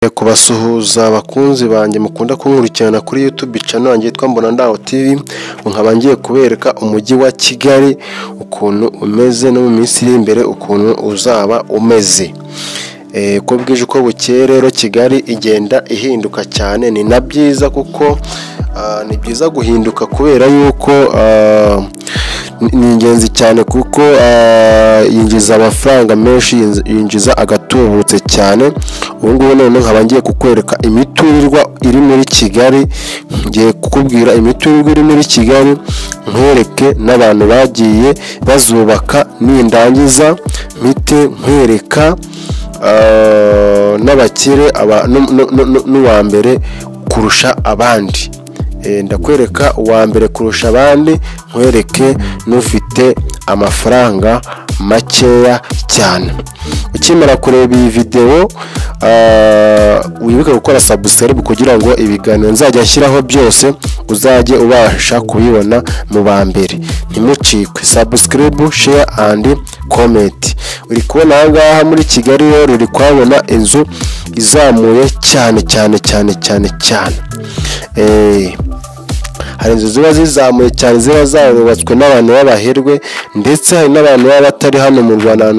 Kubasuhuza abakunzi banjye mukunda kunkurikirana kuri YouTube channel yanjye yitwa Mbonandaho TV. Nkaba ngiye kubereka umujyi wa Kigali ukuntu umeze no mu minsi iri imbere ukuntu uzaba umeze. Ko bwije uko bukeye rero Kigali igenda ihinduka cyane, ni na byiza kuko ni byiza guhinduka kubera yuko ni ingenzi cyane kuko yinjiza amafaranga menshi, yinjiza agatubutse cyane. Ubu ngubu none nkaba ngiye kukwereka imiturirwa iri muri Kigali, ngiye kukubwira imiturirwa iri muri Kigali, nkwereke n'abantu bagiye bazubaka, nindangiza mpite nkwereka n'abakire n'uwa mbere kurusha abandi. Ndakwereka uwa mbere kurusha abandi, nkwereke n'ufite amafaranga makeya cyane. Ukimara kureba iyi video wibuke gukora subscribe kugira ngo ibiganiro nzajya nshyiraho byose uzajye ubasha kubibona mu ba mbere. Ntimucikwe, subscribe, share and comment. Uri kubona aha ngaha muri Kigali rero uri kwabona inzu izamuye cyane cyane cyane cyane cyane. Hari inzu ziba zizamuye cyane, ziba zarubatswe n'abantu b'abaherwe, ndetse hari n'abantu baba batari hano mu Rwanda,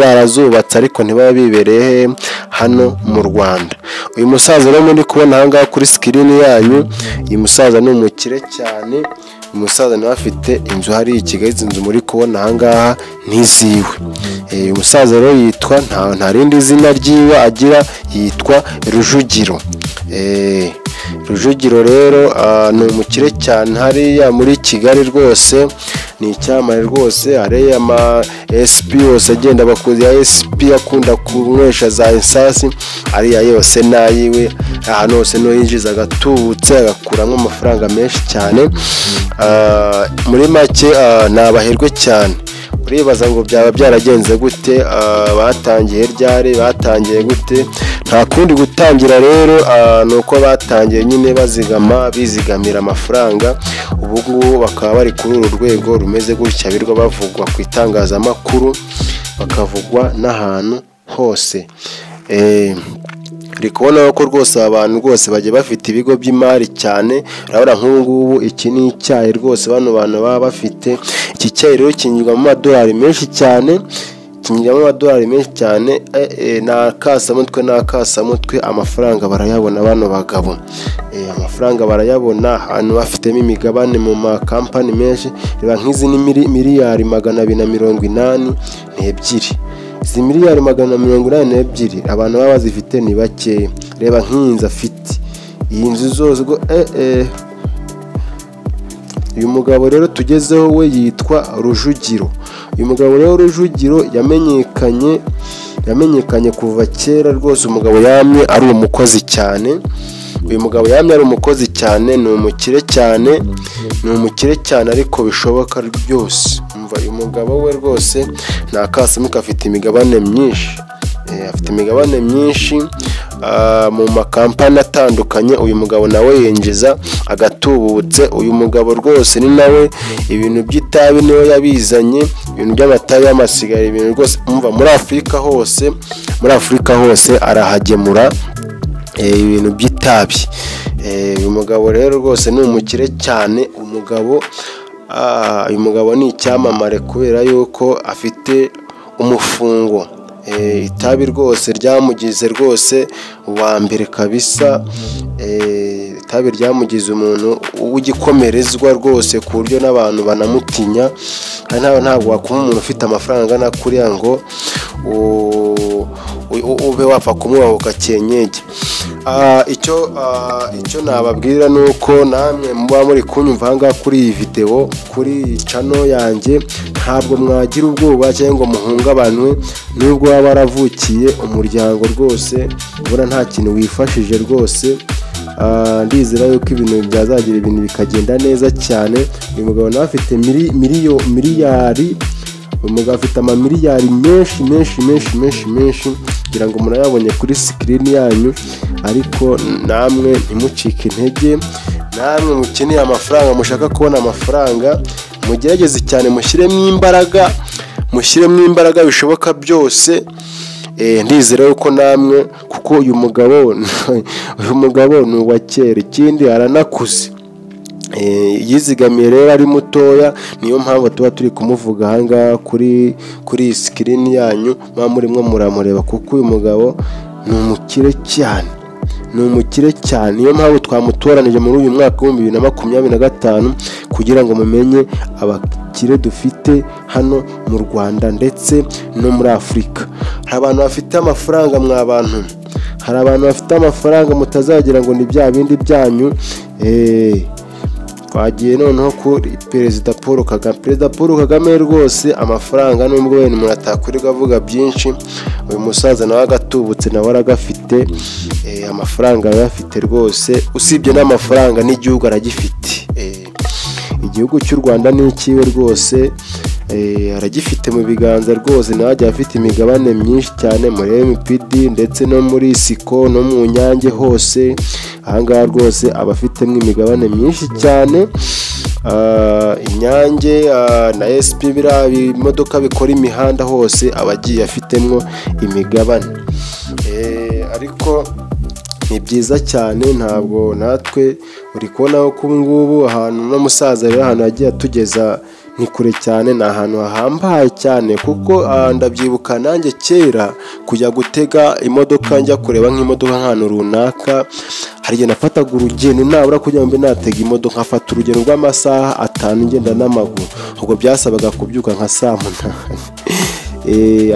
barazubatse ariko ntibaba bibereye hano mu Rwanda. Uyu musaza rero muri kubona aha ngaha kuri screen yanyu, uyu musaza ni umukire cyane. Umusaza nawe afite inzu hari i Kigali, inzu muri kubona aha ngaha ntiziwe. Uyu musaza rero yitwa nta rindi zina ryiwe agira, yitwa Rujugiro. Rujugiro rero ni umukire cyane hariya muri Kigali rwose, ni icyamare rwose. Hariya ama SP yose agenda bakuzi ya SP akunda kunywesha za esasi, hariya yose nayiwe. Ahantu hose no yinjiza agatubutse, agakuramo amafaranga menshi cyane. Muri make nabaherwe cyane. Uribaza ngo byaba byaragenze gute, batangiye ryari, batangiye gute? Nta kundi gutangira rero, nuko batangiye nyine bizigamira amafaranga. Ubu ngubu bakaba bari kuri uru rwego rumeze gutya, birwa bavugwa ku itangazamakuru, bakavugwa n'ahantu hose. Uri kubona ko rwose abantu rwose bagiye bafite ibigo by'imari cyane. Urabona nk'ubu ngubu iki ni icyayi rwose bano bantu baba bafite. Iki cyayi rero kinyurwa mu madolari menshi cyane, n'akasamutwe amafaranga barayabona bano bagabo. Amafaranga barayabona, ahantu bafitemo imigabane mu makampani menshi. Reba nk'izi ni miliyari 282. Izi miliyari 282 abantu baba bazifite ni bake. Reba nk'iyi nzu afite, iyi nzu zose uyu mugabo rero tugezeho we yitwa Rujugiro. Uyu mugabo rero Rujugiro yamenyekanye kuva kera rwose. Umugabo yamye ari umukozi cyane. Uyu mugabo yamye ari umukozi cyane, ni umukire cyane ariko bishoboka byose. Umva uyu mugabo we rwose nta kasamuka, afite imigabane myinshi. Afite imigabane myinshi mu makampani atandukanye. Uyu mugabo nawe yinjiza agatubutse. Uyu mugabo rwose ni nawe ibintu by'itabi niwe yabizanye, ibintu by'amatabi y'amasigara, ibintu rwose umva muri Afurika hose arahagemura ibintu by'itabi. Uyu mugabo rero rwose ni umukire cyane. Uyu mugabo ni icyamamare kubera yuko afite umufungo. Itabi rwose ryamugize rwose uwa mbere kabisa. Itabi ryamugize umuntu w'igikomerezwa rwose ku buryo n'abantu banamutinya. Ntabwo wakuma umuntu ufite amafaranga angana kuriya ngo ube wapfa kumuha ugakenyege. Icyo nababwira ni uko namwe muba muri kunyumva aha ngaha kuri iyi video kuri channel yanjye, ntabwo mwagira ubwoba cyangwa ngo muhungabanwe nubwo waba waravukiye umuryango rwose. Ubona nta kintu wifashije rwose. Ndizera yuko ibintu byazagira ibintu bikagenda neza cyane. Uyu mugabo nawe afite miliyari. Umugabo afite amamiliyari menshi kugira ngo murayabonye kuri screen yanyu. Ariko namwe ntimucike intege, namwe mukeneye amafaranga, mushaka kubona amafaranga, mugerageze cyane, mushyiremo imbaraga bishoboka byose. ndizera yuko namwe, kuko uyu mugabo ni uwa kera, ikindi aranakuze, yizigamiye rero ari mutoya, niyo mpamvu tuba turi kumuvuga ahangaha kuri sikirini yanyu muba murimo muramureba, kuko uyu mugabo ni umukire cyane, niyo mpamvu twamutoranije muri uyu mwaka wa 2025 kugira ngo mumenye abakire dufite hano mu Rwanda ndetse no muri Afurika. Hari abantu bafite amafaranga, hari abantu bafite amafaranga mutazagira ngo ni bya bindi byanyu. Twagiye noneho kuri Perezida Paul Kagame rwose amafaranga, nubwo wenda umuntu atakurirwa avuga byinshi, uyu musaza nawe agatubutse nawe aragafite, amafaranga arayafite rwose, usibye n'amafaranga n'igihugu aragifite. Igihugu cy'u Rwanda ni ikiwe rwose, aragifite mu biganza rwose, nawe agiye afite imigabane myinshi cyane muri MPD ndetse no muri Siko no mu Nyange hose. Ahangaha rwose abafitemo imigabane myinshi cyane, Inyange na SP biriya imodoka bikora imihanda hose abagiye afitemo imigabane. Ariko ni byiza cyane, ntabwo natwe uri kubona ko ubu ngubu ahantu n'umusaza rero ahantu yagiye atugeza ni kure cyane, ni ahantu hahambaye cyane, kuko ndabyibuka nanjye kera kujya gutega imodoka njya kureba nk'imodoka nk'ahantu runaka, hari igihe nafataga urugendo nabura kugira ngo mbe natega imodoka, nkafata urugendo rw'amasaha 5 ngenda n'amaguru, ubwo byasabaga kubyuka nka saa 8.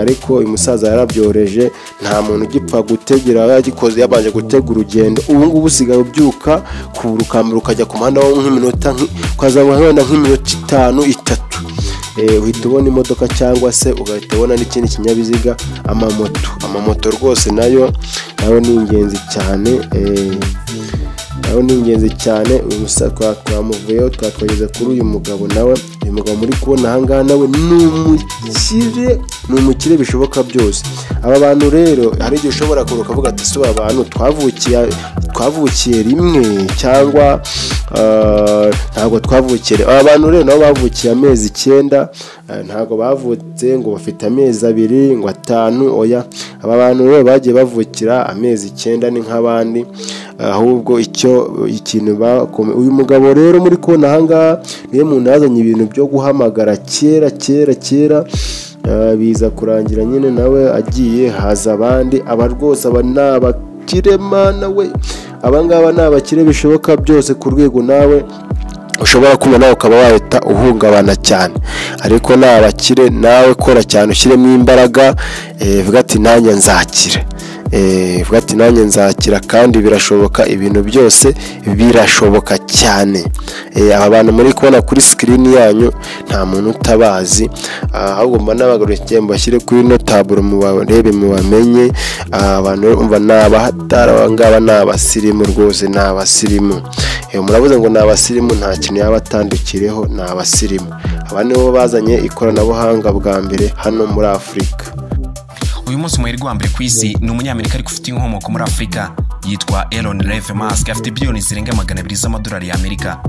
Ariko uyu musaza yarabyoreje, nta muntu ugipfa gutegera, yagikoze yabanje gutega urugendo. Ubu ngubu usigaye ubyuka kurukambira ukajya ku muhanda wo nk'iminota ukazanywa nk'iminota 5-3, uhita ubona imodoka cyangwa se ugahita ubona n'ikindi kinyabiziga, amamoto rwose nayo ni ingenzi cyane. Uyu musaza twamuvuyeho twageze kuri uyu mugabo nawe. Uyu mugabo muri kubona ahangaha nawe ni umukire bishoboka byose. Aba bantu rero hari igihe ushobora kuruka ukavuga ati ''Aba abantu twavukiye rimwe cyangwa ntabwo twavukiye''. Aba bantu rero nabo bavukiye amezi 9, ntabwo bavutse ngo bafite amezi 2 ngo 5, oya. Aba bantu rero bagiye bavukira amezi 9 ni nk'abandi, ahubwo ikintu uyu mugabo rero muri kubona ahangaha niyo muntu yazanye ibintu byo guhamagara kera, biza kurangira nyine nawe agiye, haza abandi. Aba rwose aba ni abakire mana we, abangaba ni abakire bishoboka byose, ku rwego nawe ushobora kubona ukaba wahita uhungabana cyane. Ariko ni abakire, nawe kora cyane ushyiremo imbaraga, vuga ati nanjye nzakira, kandi birashoboka, ibintu byose birashoboka cyane. Aba bantu muri kubona kuri screen yanyu nta muntu utabazi, ahubwo mba n'abagororeke mbashyire kuri ino taburo mubarebe mubamenye. Abantu umva n'abahatara, abangaba ni abasirimu rwose, ni abasirimu. Muravuze ngo ni abasirimu, nta kintu yaba atandukireho, ni abasirimu. Aba nibo bazanye ikoranabuhanga bwa mbere hano muri Afurika. Uyu munsi umuherwe wa mbere ku isi ni umunyamerika ariko ufite inkomoko muri Afurika, yitwa Elon Musk, afite biliyoni zirenga 200 z'amadolari y'Amerika.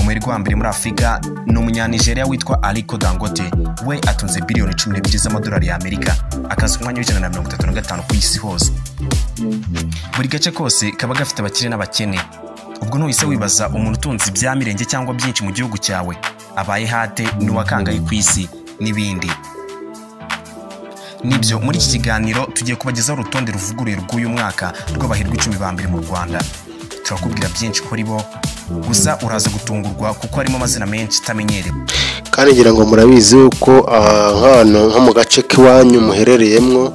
Umuherwe wa mbere muri Afurika ni umunyanigeriya witwa Aliko Dangote, we atunze biliyoni 12 z'amadolari y'Amerika, akaza ku mwanya w'135 ku isi hose. Buri gace kose kaba gafite abakire n'abakene. Ubwo ntuhise wibaza umuntu utunze ibya mirenge cyangwa byinshi mu gihugu cyawe abaye hate n'uwakangaye ku isi n'ibindi. Nibyo muri iki kiganiro tugiye kubagezaho urutonde ruvuguruye rw'uyu mwaka rw'abahirwe 10 ba mbere mu Rwanda. Turakubwira byinshi kuri bo, gusa uraza gutungurwa kuko harimo amazina menshi tamenyerewe. Kandi ngira ngo murabizi uko nk'ahantu nko mu gace k'iwanyu muherereyemo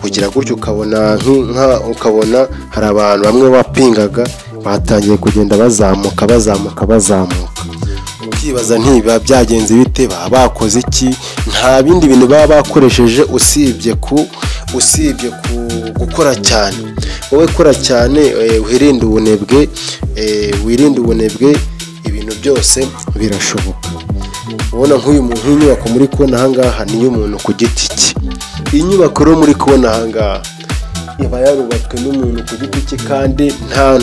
ugira gutyo ukabona hari abantu bamwe bapingaga batangiye kugenda bazamuka. Ukibaza ntibiba byagenze bite, baba bakoze iki? Nta bindi bintu baba bakoresheje usibye gukora cyane. Wowe kora cyane, wirinde ubunebwe, ibintu byose birashoboka. Ubona nk'uyu muntu, inyubako muri kubona ahangaha niyo muntu ku giti cye. Inyubako rero muri kubona ahangaha iba yarubatswe n'umuntu ku giti cye, kandi nta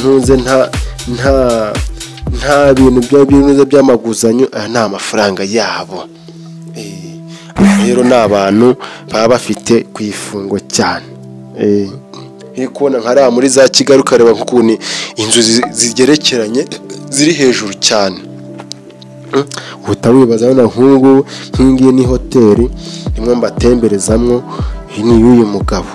bintu by'amaguzanyo, nta mafaranga yabo. Rero ni abantu baba bafite ku ifungo cyane. iri kubona nkariya muri za Kigali ukareba nk'ukuntu inzu zigerekeranye ziri hejuru cyane, uhita wibaza wenda nk'ubu nk'ingiyi ni hoteli imwe mbatemberezamwo, iyi ni y'uyu mugabo.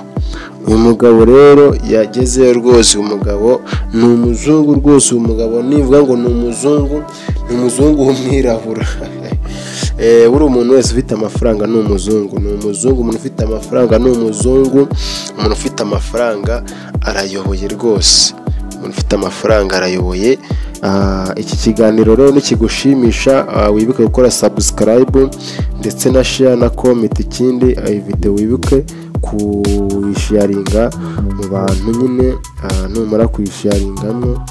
Uyu mugabo rero yagezeyo rwose, uyu mugabo ni umuzungu rwose, uyu mugabo nivuga ngo ni umuzungu w'umwirabura. Buri umuntu wese ufite amafaranga ni umuzungu, umuntu ufite amafaranga ni umuzungu, umuntu ufite amafaranga arayoboye rwose, umuntu ufite amafaranga arayoboye. Iki kiganiro rero nikigushimisha, wibuke gukora subscribe ndetse na share na comment. Ikindi iyi video wibuke kuyisharinga mu bantu nyine, numara kuyisharingamo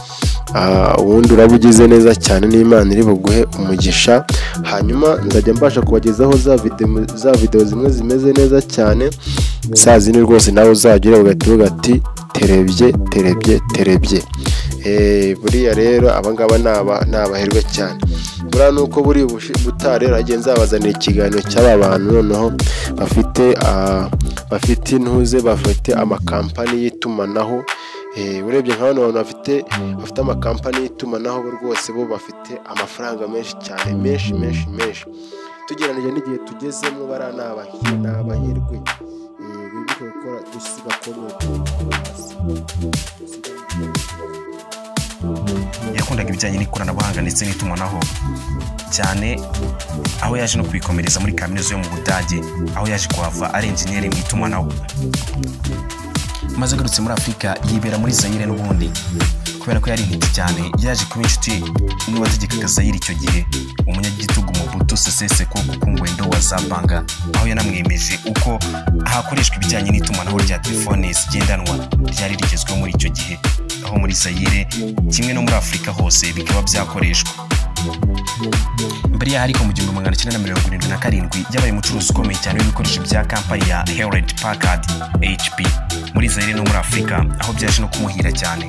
ubundi uraba ugize neza cyane, n'Imana iri buguhe umugisha. Hanyuma nzajya mbasha kubagezaho za video zimwe zimeze neza cyane, saa zindi rwose nawe uzagera ugahita uvuga ati terebye. Buriya rero abangaba ni abaherwe cyane. Buriya nuko buri butare rero nzabazanira ikiganiro cy'aba bantu noneho bafite intuze, bafite amakampani y'itumanaho. Urebye nka bano bantu bafite amakampani y'itumanaho bo rwose bo bafite amafaranga menshi cyane, menshi tugereranije n'igihe tugezemo. Bariya ni abahirwe. Wibuke gukora usiga comment. yakundaga ibijyanye n'ikoranabuhanga ndetse n'itumanaho cyane, aho yaje no kwikomereza muri kaminuza yo mu Budage, aho yaje kuhava ari engineer mu itumanaho. Maze agarutse muri Afurika yibera muri Zaire n'ubundi, kubera ko yari intiti cyane, yaje kuba inshuti n'uwategekaga Zaire icyo gihe, umunyagitugu Mobutu Sese Seko Ngwendo wa Zabanga, aho yanamwemeje uko hakoreshwa ibijyanye n'itumanaho rya telefone zigendanwa ryari rigezweho muri icyo gihe, aho muri Zaire kimwe no muri Afurika hose bikaba byakoreshwa. Mbere ya ariko mu 1977 yabaye umucuruzi ukomeye cyane w'ibikoresho bya kampani ya Hewlett Packard HP muri Zaire no muri Afurika, aho byaje no kumuhira cyane.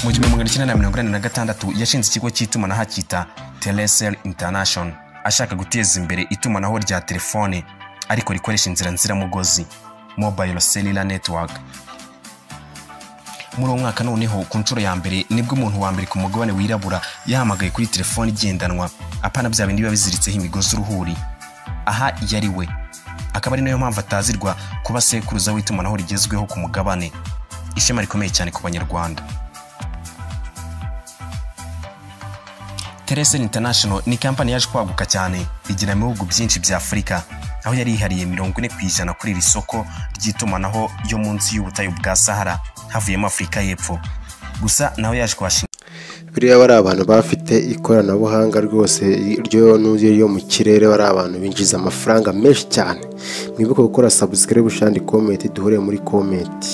Mu 1986 yashinze ikigo cy'itumanaho cyita Telecel International, ashaka guteza imbere itumanaho rya telefone ariko rikoresha inzira nziramugozi, Mobile Cellular Network. Muri uwo mwaka noneho ku nshuro ya mbere nibwo umuntu wa mbere ku mugabane wirabura yahamagaye kuri telefone igendanwa, apana bya bindi biba biziritseho imigozi uruhuri. Aha yari we, akaba ari nayo mpamvu atazirwa kuba sekuruza w'itumanaho rigezweho ku mugabane. Ishema rikomeye cyane ku Banyarwanda. Telecel International ni kampani yaje kwaguka cyane, igira mu bihugu byinshi bya Afurika, aho yari ihariye 40% kuri iri soko ry'itumanaho yo munsi y'ubutayu bwa Sahara, havuyemo Afurika y'Epfo. Gusa naho yaje kwashinga. Buriya bari abantu bafite ikoranabuhanga rwose ryo n'uzi yo mu kirere, bari abantu binjiza amafaranga menshi cyane. Mwibuke gukora subscribe, shandi comment, duhure muri comment.